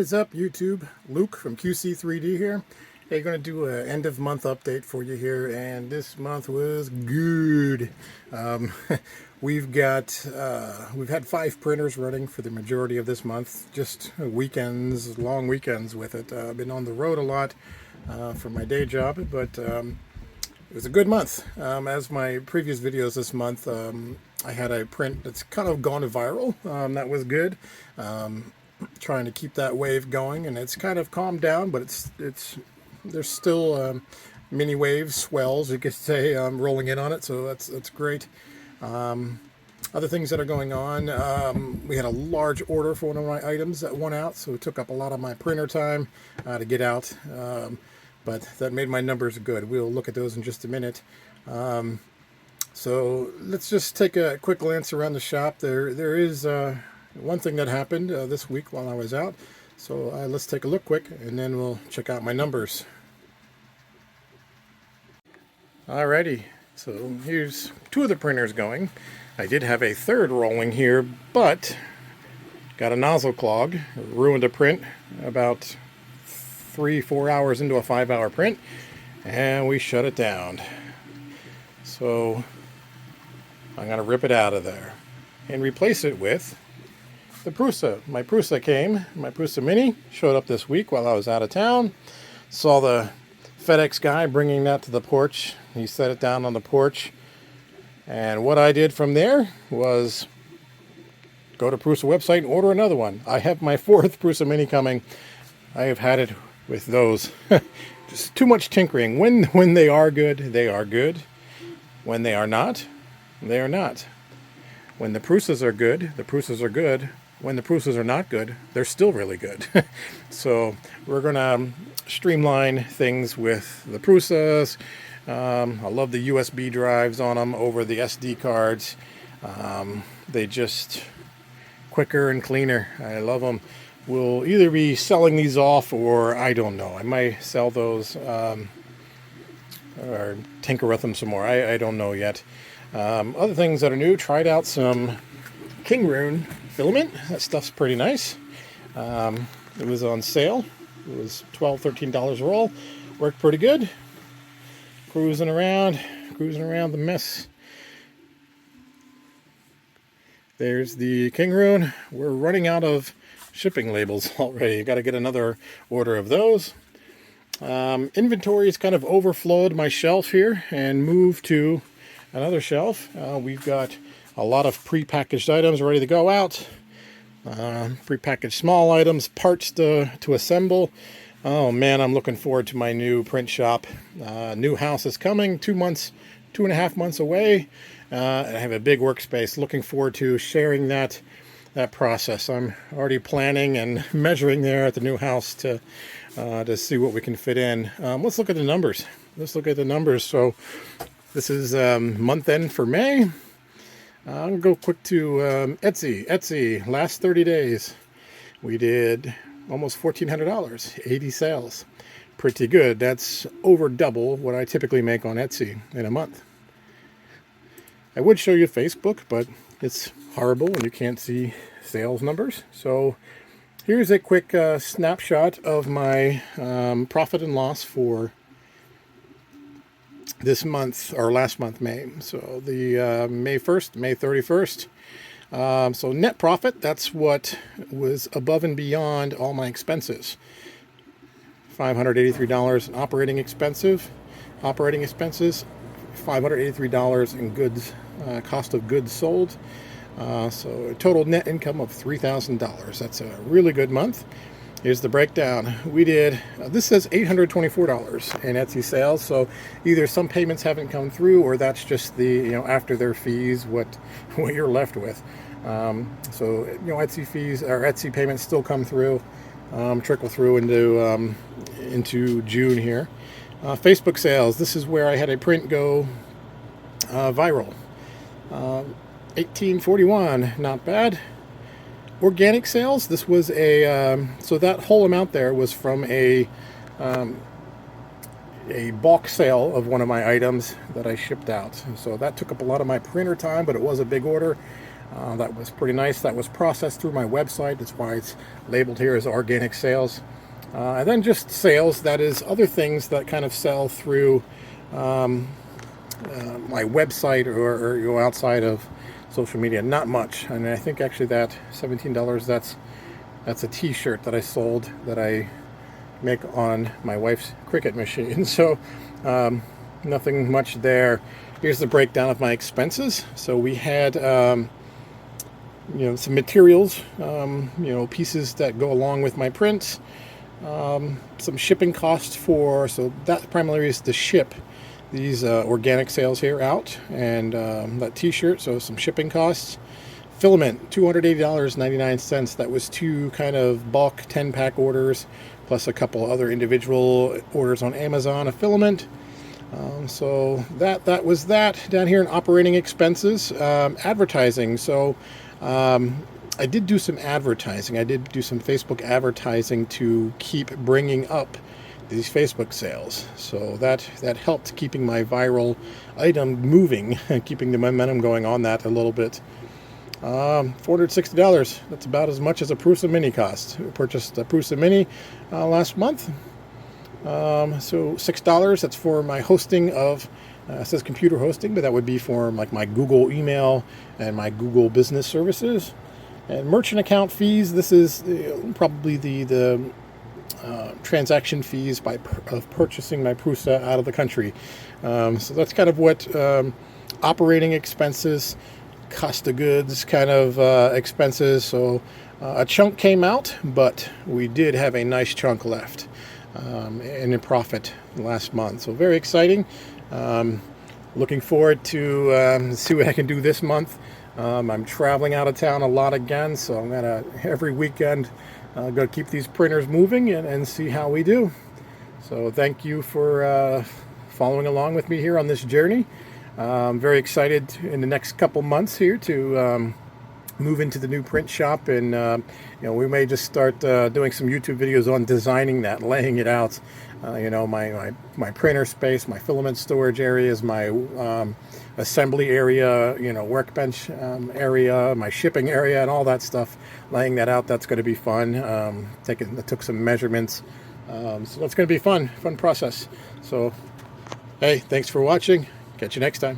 is up, YouTube? Luke from QC3D here. Hey, going to do an end of month update for you here, and this month was good. Um, we've had 5 printers running for the majority of this month. Just weekends, long weekends with it. I've been on the road a lot for my day job, but it was a good month. As my previous videos this month, I had a print that's kind of gone viral. That was good. Trying to keep that wave going, and it's kind of calmed down, but there's still mini waves, swells, you could say, rolling in on it. So that's great. Other things that are going on, we had a large order for one of my items that went out, so it took up a lot of my printer time to get out. But that made my numbers good. We'll look at those in just a minute. So let's just take a quick glance around the shop. There is one thing that happened this week while I was out. So let's take a look quick, and then we'll check out my numbers. Alrighty, so here's 2 of the printers going. I did have a 3rd rolling here, but got a nozzle clog, ruined a print about 3-4 hours into a 5-hour print, and we shut it down. So I'm going to rip it out of there and replace it with the Prusa. My Prusa Mini showed up this week while I was out of town. Saw the FedEx guy bringing that to the porch. He set it down on the porch. And what I did from there was go to Prusa website and order another one. I have my 4th Prusa Mini coming. I have had it with those. Just too much tinkering. When they are good, they are good. When they are not, they are not. When the Prusas are good, the Prusas are good. When the Prusas are not good, they're still really good. So we're going to streamline things with the Prusas. I love the USB drives on them over the SD cards. They just quicker and cleaner. I love them. We'll either be selling these off, or I don't know. I might sell those or tinker with them some more. I don't know yet. Other things that are new, tried out some King Rune filament. That stuff's pretty nice. It was on sale. It was $12, $13 a roll. Worked pretty good. Cruising around the mess. There's the King Rune. We're running out of shipping labels already. Got to get another order of those. Inventory is kind of overflowed my shelf here and moved to another shelf. We've got a lot of prepackaged items ready to go out. Prepackaged small items, parts to assemble. Oh man, I'm looking forward to my new print shop. New house is coming, 2.5 months away. I have a big workspace. Looking forward to sharing that process. I'm already planning and measuring there at the new house to see what we can fit in. Let's look at the numbers. So this is month end for May. I'm going to go quick to Etsy. Etsy, last 30 days, we did almost $1,400, 80 sales. Pretty good. That's over double what I typically make on Etsy in a month. I would show you Facebook, but it's horrible when you can't see sales numbers. So here's a quick snapshot of my profit and loss for this month, or last month, May. So the May 1st, May 31st. So net profit, that's what was above and beyond all my expenses. $583 in operating expenses, $583 in goods, cost of goods sold. So a total net income of $3,000. That's a really good month. Here's the breakdown. We did, this says $824 in Etsy sales. So either some payments haven't come through, or that's just the, after their fees, what you're left with. So, Etsy fees or Etsy payments still come through, trickle through into June here. Facebook sales. This is where I had a print go viral. 1841, not bad. Organic sales, this was so that whole amount there was from a bulk sale of one of my items that I shipped out. So that took up a lot of my printer time, but it was a big order. That was pretty nice. That was processed through my website. That's why it's labeled here as organic sales. And then just sales, that is other things that kind of sell through my website or outside of social media. Not much. And I think actually that $17, that's a t-shirt that I sold that I make on my wife's Cricut machine. So nothing much there. Here's the breakdown of my expenses. So we had some materials, pieces that go along with my prints, some shipping costs so that primarily is to ship these organic sales here out, and that t-shirt, so some shipping costs. Filament, $280.99. That was 2 kind of bulk 10-pack orders, plus a couple other individual orders on Amazon of filament. So that was that. Down here in operating expenses, advertising. So I did do some advertising. I did do some Facebook advertising to keep bringing up these Facebook sales. So that helped keeping my viral item moving, keeping the momentum going on that a little bit. $460. That's about as much as a Prusa Mini cost. I purchased a Prusa Mini last month. So $6. That's for my hosting of, it says computer hosting, but that would be for like my Google email and my Google business services. And merchant account fees. This is probably the transaction fees of purchasing my Prusa out of the country. So that's kind of what operating expenses, cost of goods kind of expenses. So a chunk came out, but we did have a nice chunk left and in profit last month. So very exciting. Looking forward to see what I can do this month. I'm traveling out of town a lot again, so I'm gonna every weekend go keep these printers moving and see how we do. So thank you for following along with me here on this journey. I'm very excited in the next couple months here to move into the new print shop, and we may just start doing some YouTube videos on designing that, laying it out. My printer space, my filament storage areas, my assembly area, workbench area, my shipping area, and all that stuff. Laying that out, that's going to be fun. I took some measurements, so that's going to be fun process. So, hey, thanks for watching. Catch you next time.